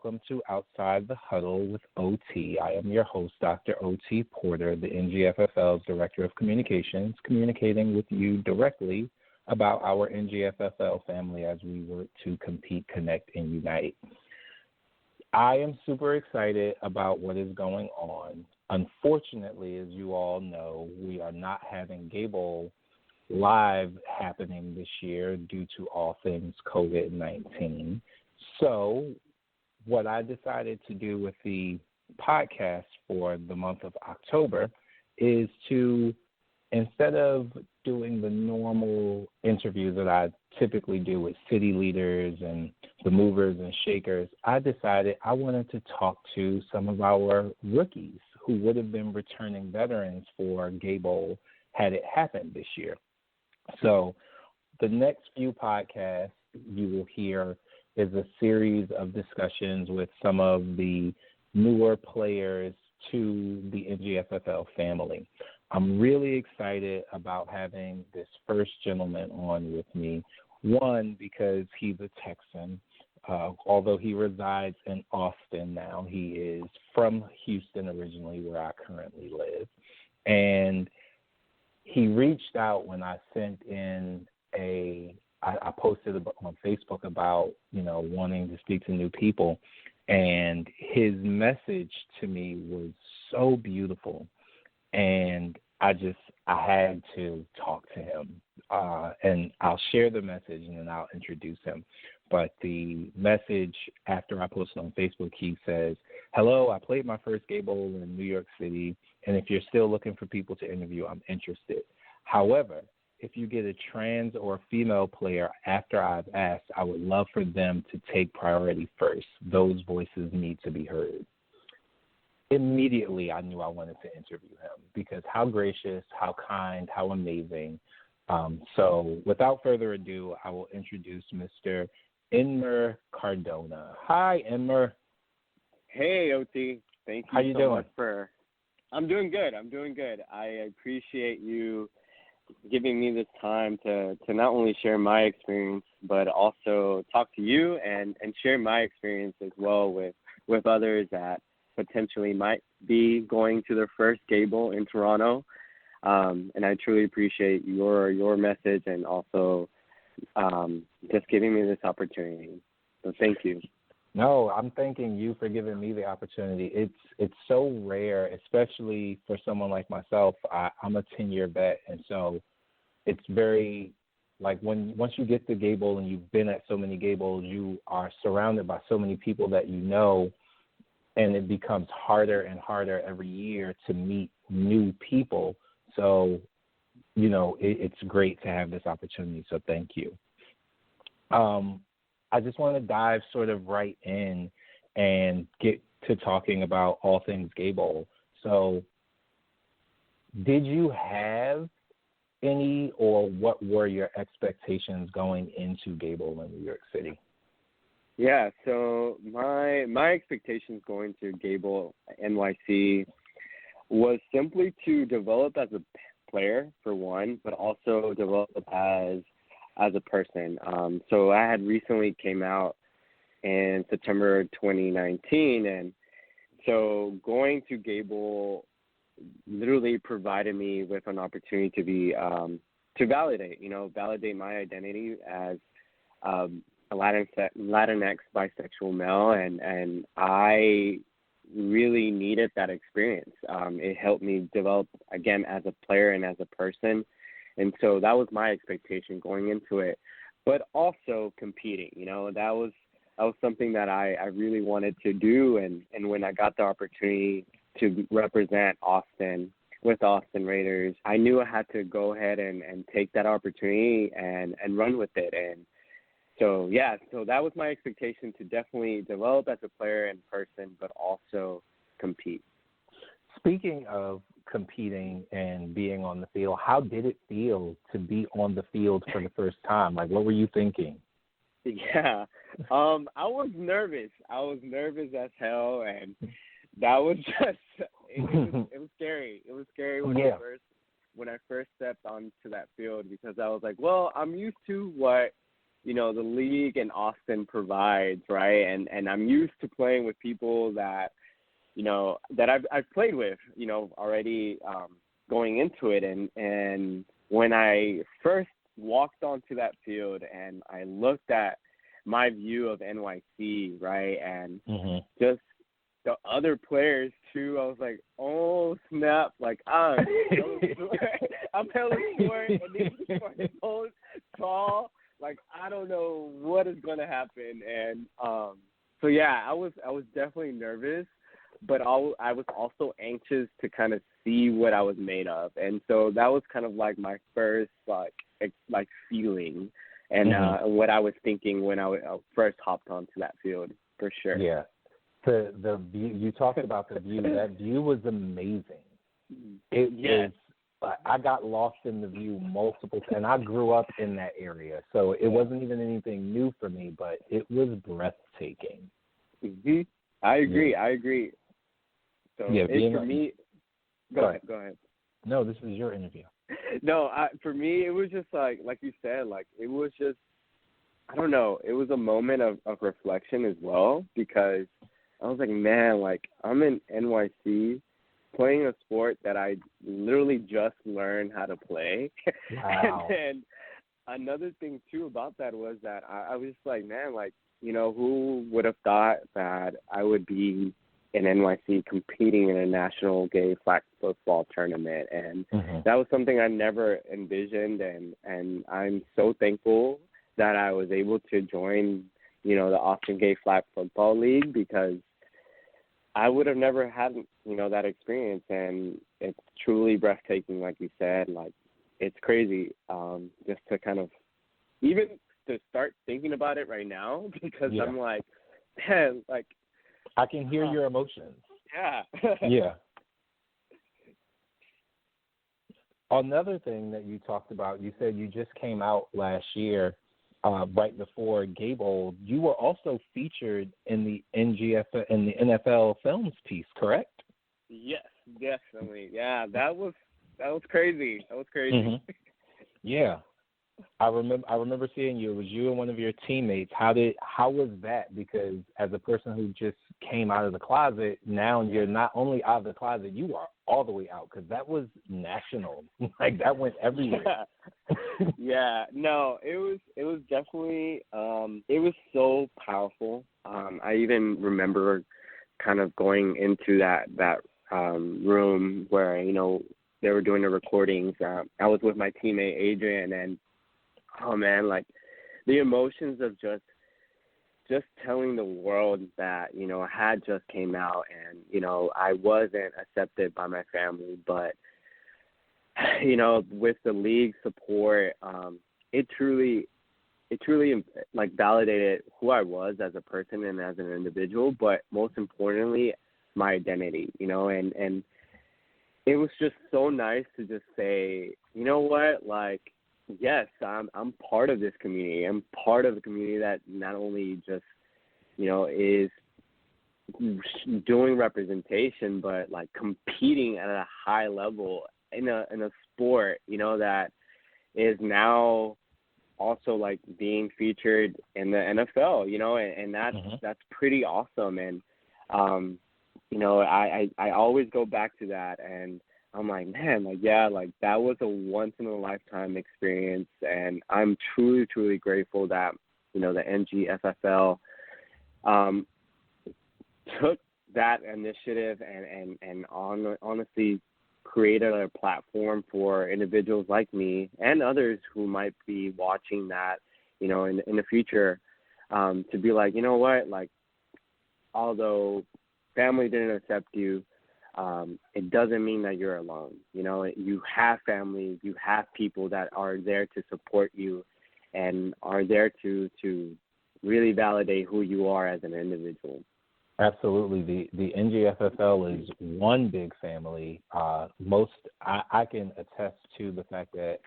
welcome to Outside the Huddle with OT. I am your host, Dr. OT Porter, the NGFFL's Director of Communications, communicating with you directly about our NGFFL family as we work to compete, connect, and unite. I am super excited about what is going on. Unfortunately, as you all know, we are not having Gable Live happening this year due to all things COVID-19. So what I decided to do with the podcast for the month of October is to, instead of doing the normal interviews that I typically do with city leaders and the movers and shakers, I decided I wanted to talk to some of our rookies who would have been returning veterans for Gable had it happened this year. So the next few podcasts you will hear is a series of discussions with some of the newer players to the NGFFL family. I'm really excited about having this first gentleman on with me. One, because he's a Texan. Although he resides in Austin now, he is from Houston originally, where I currently live. And he reached out when I sent in I posted on Facebook about, wanting to speak to new people. And his message to me was so beautiful. And I had to talk to him. And I'll share the message and then I'll introduce him. But the message after I posted on Facebook, he says, "Hello, I played my first Gable in New York City, and if you're still looking for people to interview, I'm interested. However, if you get a trans or female player after I've asked, I would love for them to take priority first. Those voices need to be heard." Immediately, I knew I wanted to interview him because how gracious, how kind, how amazing. So without further ado, I will introduce Mr. Inmer Cardona. Hi, Inmer. Hey, OT. Thank you How you so doing? much I'm doing good. I appreciate you giving me this time to not only share my experience, but also talk to you and share my experience as well with others that potentially might be going to their first Gable in Toronto. And I truly appreciate your message and also just giving me this opportunity. So thank you. No, I'm thanking you for giving me the opportunity. It's so rare, especially for someone like myself. I'm a 10-year vet, and so it's very like once you get to Gable and you've been at so many Gables, you are surrounded by so many people that you know, and it becomes harder and harder every year to meet new people. So, it's great to have this opportunity, so thank you. I just want to dive sort of right in and get to talking about all things Gable. So did you have any, or what were your expectations going into Gable in New York City? Yeah, so my expectations going to Gable NYC was simply to develop as a player, for one, but also develop as a person. So I had recently came out in September 2019, and so going to Gable literally provided me with an opportunity to be to validate my identity as a Latinx bisexual male, and I really needed that experience. It helped me develop again as a player and as a person. And so that was my expectation going into it, but also competing. That was something that I really wanted to do. And when I got the opportunity to represent Austin with Austin Raiders, I knew I had to go ahead and take that opportunity and run with it. And so that was my expectation, to definitely develop as a player in person, but also compete. Speaking of competing and being on the field, how did it feel to be on the field for the first time? Like, what were you thinking? Yeah, I was nervous. I was nervous as hell, and that was just it was scary. It was scary when I first stepped onto that field, because I was like, well, I'm used to what the league in Austin provides, right? And I'm used to playing with people that, that I've played with, already going into it. And when I first walked onto that field and I looked at my view of NYC, right, and just the other players too, I was like, oh snap, like I'm hella short and these are so tall, like I don't know what is gonna happen. And so yeah, I was definitely nervous, but I was also anxious to kind of see what I was made of. And so that was kind of like my first like feeling and what I was thinking when I first hopped onto that field, for sure. Yeah. The view, you talked about the view. That view was amazing. It was. I got lost in the view multiple times, and I grew up in that area, so it wasn't even anything new for me. But it was breathtaking. I agree. So for me, go ahead. No, this is your interview. No, for me, it was just like you said, like it was just, I don't know, it was a moment of reflection as well, because I was like, man, like I'm in NYC playing a sport that I literally just learned how to play. Wow. And then another thing too about that was that I was just like, man, like, who would have thought that I would be in NYC competing in a national gay flag football tournament? And that was something I never envisioned, and I'm so thankful that I was able to join, the Austin Gay Flag Football League, because I would have never had, that experience. And it's truly breathtaking, like you said. Like, it's crazy just to kind of, even to start thinking about it right now, because I'm like, man, like, I can hear your emotions. Yeah. Yeah. Another thing that you talked about, you said you just came out last year, right before Gable. You were also featured in the NFL Films piece, correct? Yes, definitely. Yeah, that was crazy. That was crazy. Yeah. I remember seeing you. It was you and one of your teammates. How was that? Because as a person who just came out of the closet, now you're not only out of the closet, you are all the way out, because that was national. Like, that went everywhere. Yeah. No, it was definitely it was so powerful. I even remember kind of going into that room where they were doing the recordings. I was with my teammate Adrian, and oh man, like the emotions of just telling the world that, I had just came out and, I wasn't accepted by my family, but, with the league support, it truly like validated who I was as a person and as an individual, but most importantly, my identity, and it was just so nice to just say, you know what, like, yes, I'm part of this community. I'm part of a community that not only just, is doing representation, but like competing at a high level in a sport, that is now also like being featured in the NFL, and that's pretty awesome. And I always go back to that, and I'm like, man, like, yeah, like that was a once in a lifetime experience. And I'm truly, truly grateful that, the NGFFL took that initiative and honestly created a platform for individuals like me and others who might be watching that, in the future, to be like, you know what, like, although family didn't accept you, it doesn't mean that you're alone. You have family, you have people that are there to support you and are there to really validate who you are as an individual. Absolutely. The NGFFL is one big family. I can attest to the fact that,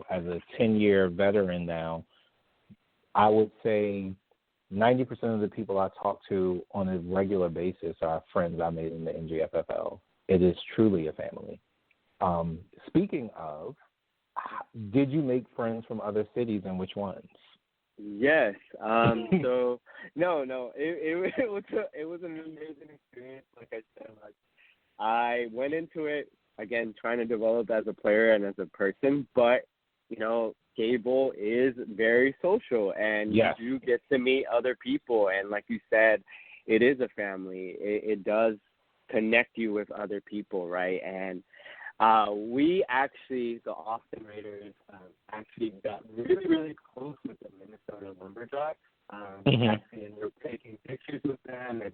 as a 10-year veteran now, I would say 90% of the people I talk to on a regular basis are friends I made in the NGFFL. It is truly a family. Speaking of, did you make friends from other cities, and which ones? Yes. So no. It was an amazing experience. Like I said, like I went into it again trying to develop as a player and as a person, but Gable is very social, and Yes. you do get to meet other people, and like you said, it is a family. It does connect you with other people, right? And we actually, the Austin Raiders, actually got really, really close with the Minnesota Lumberjacks. Actually, and we're taking pictures with them and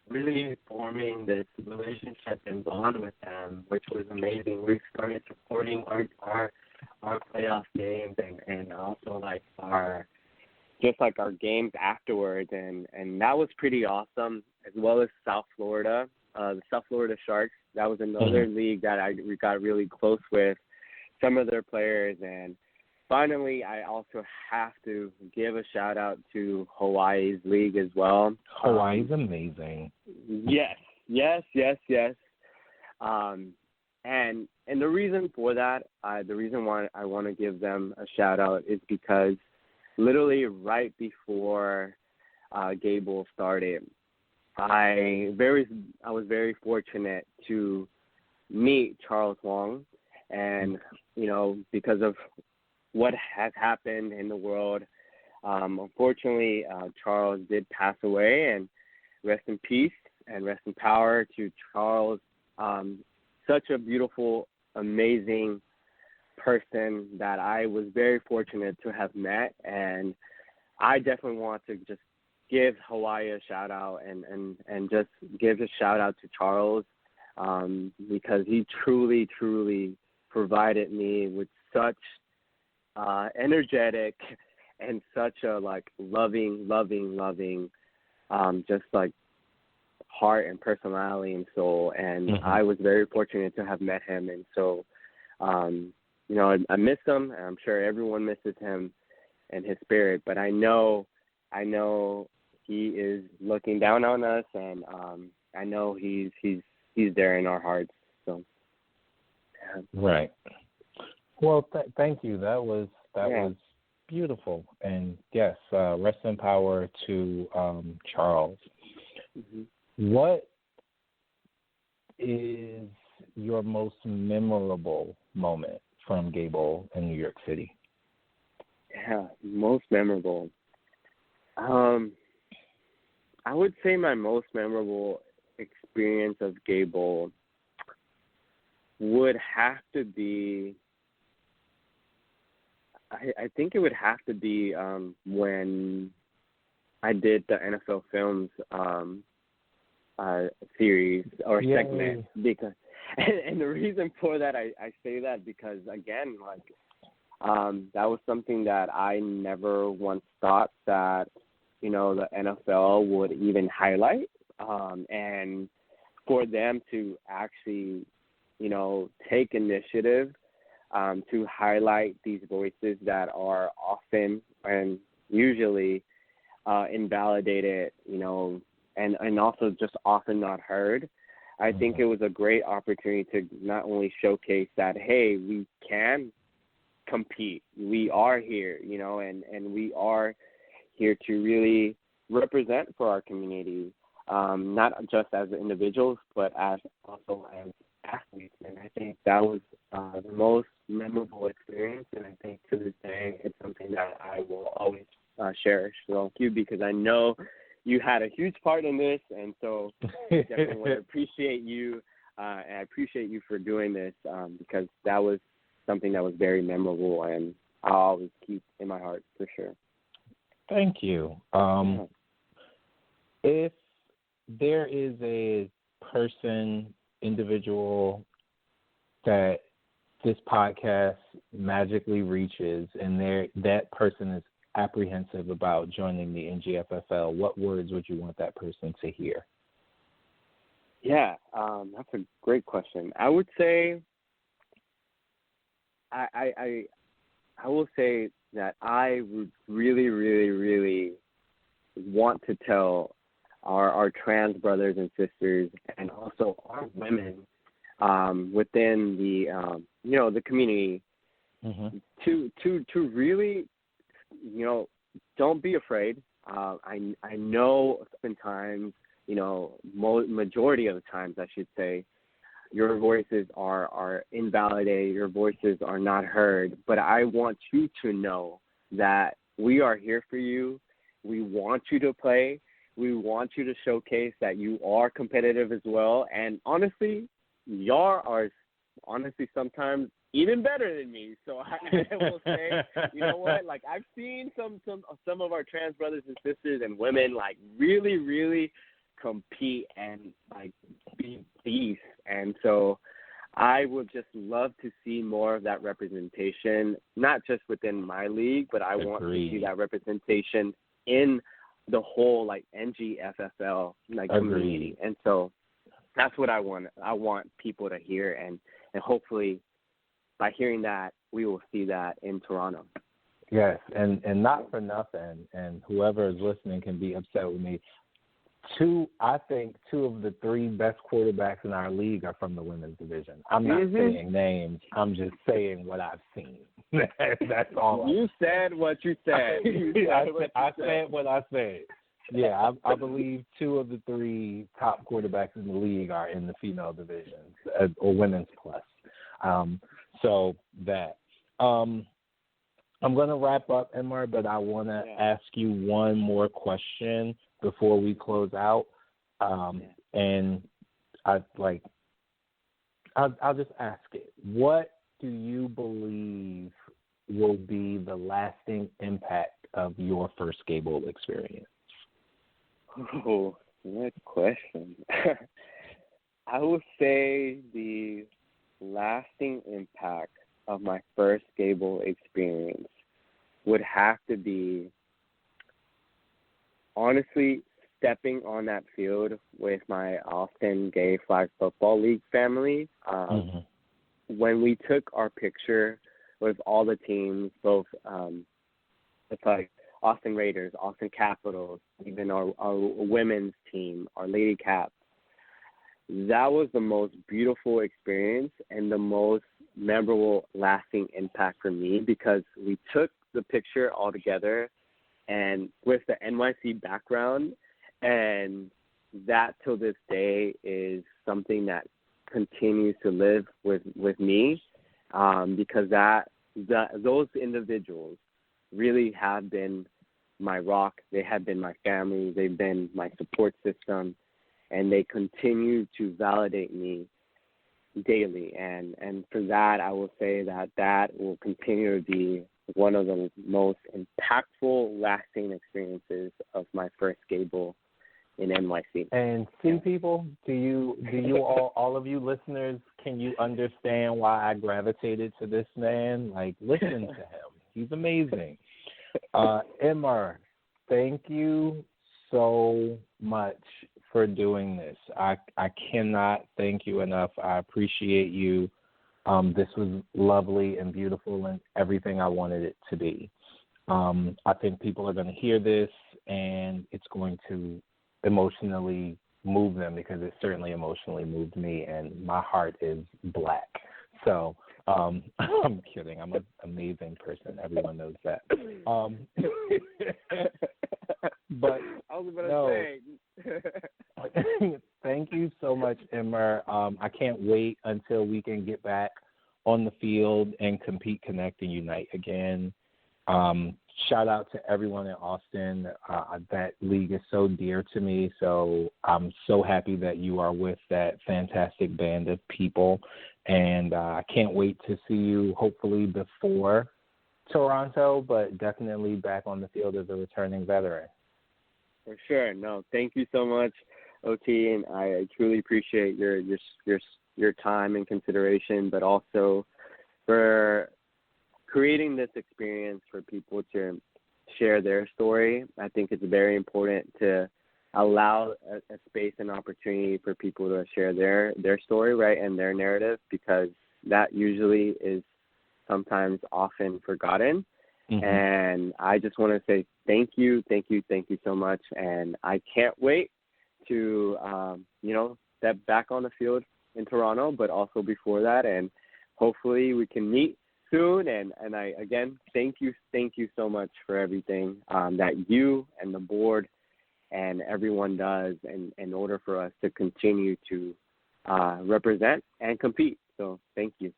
really forming this relationship and bond with them, which was amazing. We started supporting our playoff games and also like our games afterwards, and that was pretty awesome, as well as South Florida, the South Florida Sharks. That was another league that we got really close with some of their players. And finally, I also have to give a shout out to Hawaii's league as well. Hawaii's amazing. Yes. And the reason for that, the reason why I want to give them a shout out is because literally right before Gable started, I was very fortunate to meet Charles Wong, and because of what has happened in the world, unfortunately, Charles did pass away, and rest in peace and rest in power to Charles. Such a beautiful, amazing person that I was very fortunate to have met, and I definitely want to just give Hawaii a shout out and just give a shout out to Charles, because he truly provided me with such energetic and such a loving just like heart and personality and soul, and I was very fortunate to have met him. And so I miss him, and I'm sure everyone misses him and his spirit, but I know he is looking down on us, and I know he's there in our hearts. So right. Well, thank you. That was beautiful, and yes, rest in power to Charles. What is your most memorable moment from Gable in New York City? Yeah, most memorable. I would say my most memorable experience of Gable would have to be, I think it would have to be when I did the NFL Films series or segment, because and the reason for that, I say that because again, that was something that I never once thought that the NFL would even highlight, and for them to actually take initiative to highlight these voices that are often and usually invalidated, and also just often not heard. I think it was a great opportunity to not only showcase that, hey, we can compete. We are here, and we are here to really represent for our community, not just as individuals, but also as athletes. And I think that was the most memorable experience, and I think to this day it's something that I will always cherish. So thank you, because I know you had a huge part in this, and so I definitely want to appreciate you, and I appreciate you for doing this, because that was something that was very memorable, and I'll always keep in my heart for sure. Thank you. If there is a person, individual that this podcast magically reaches, and that person is apprehensive about joining the NGFFL, what words would you want that person to hear? Yeah, that's a great question. I would say, I will say that I would really want to tell our trans brothers and sisters, and also our women within the the community, to really don't be afraid. I know oftentimes, majority of the times, I should say, your voices are invalidated, your voices are not heard. But I want you to know that we are here for you. We want you to play. We want you to showcase that you are competitive as well. And honestly, y'all are sometimes even better than me. So I will say, you know what? Like, I've seen some of our trans brothers and sisters and women like really, really compete and like be beasts. And so I would just love to see more of that representation, not just within my league, but I want to see that representation in the whole like NGFFL like community. And so that's what I want. I want people to hear, and hopefully by hearing that, we will see that in Toronto. Yes, and not for nothing, and whoever is listening can be upset with me. I think two of the three best quarterbacks in our league are from the women's division. I'm not saying names. I'm just saying what I've seen. That's all. You said what you said. I said what I said. Yeah, I believe two of the three top quarterbacks in the league are in the female divisions or women's plus. So that. I'm going to wrap up, Inmer, but I want to ask you one more question before we close out. And I'll just ask it. What do you believe will be the lasting impact of your first Gable experience? Oh, good question. I would say the lasting impact of my first Gable experience would have to be, honestly, stepping on that field with my Austin Gay Flag Football League family. When we took our picture with all the teams, both it's like Austin Raiders, Austin Capitals, even our women's team, our Lady Caps, that was the most beautiful experience and the most memorable, lasting impact for me, because we took the picture all together and with the NYC background, and that till this day is something that continues to live with me, because those individuals really have been my rock. They have been my family. They've been my support system, and they continue to validate me daily. And for that, I will say that will continue to be one of the most impactful, lasting experiences of my first Gable in NYC. And see, people, do you all of you listeners, can you understand why I gravitated to this man? Like, listen to him. He's amazing. Inmer, thank you so much for doing this. I cannot thank you enough. I appreciate you. This was lovely and beautiful and everything I wanted it to be. I think people are going to hear this, and it's going to emotionally move them, because it certainly emotionally moved me, and my heart is black. So I'm kidding. I'm an amazing person. Everyone knows that. But I was about to say. Thank you so much, Inmer. I can't wait until we can get back on the field and compete, connect, and unite again. Shout out to everyone in Austin. That league is so dear to me, so I'm so happy that you are with that fantastic band of people. And I can't wait to see you hopefully before Toronto, but definitely back on the field as a returning veteran. For sure. No, thank you so much, OT, and I truly appreciate your time and consideration, but also for creating this experience for people to share their story. I think it's very important to allow a space and opportunity for people to share their story, right, and their narrative, because that usually is sometimes often forgotten. And I just want to say thank you so much, and I can't wait to step back on the field in Toronto, but also before that, and hopefully we can meet soon. And I, again, thank you so much for everything that you and the board and everyone does in order for us to continue to represent and compete. So thank you.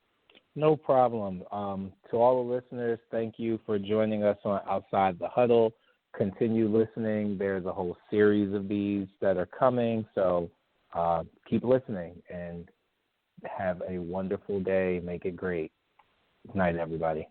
No problem. To all the listeners, thank you for joining us on Outside the Huddle. Continue listening. There's a whole series of these that are coming, so keep listening and have a wonderful day. Make it great. Good night, everybody.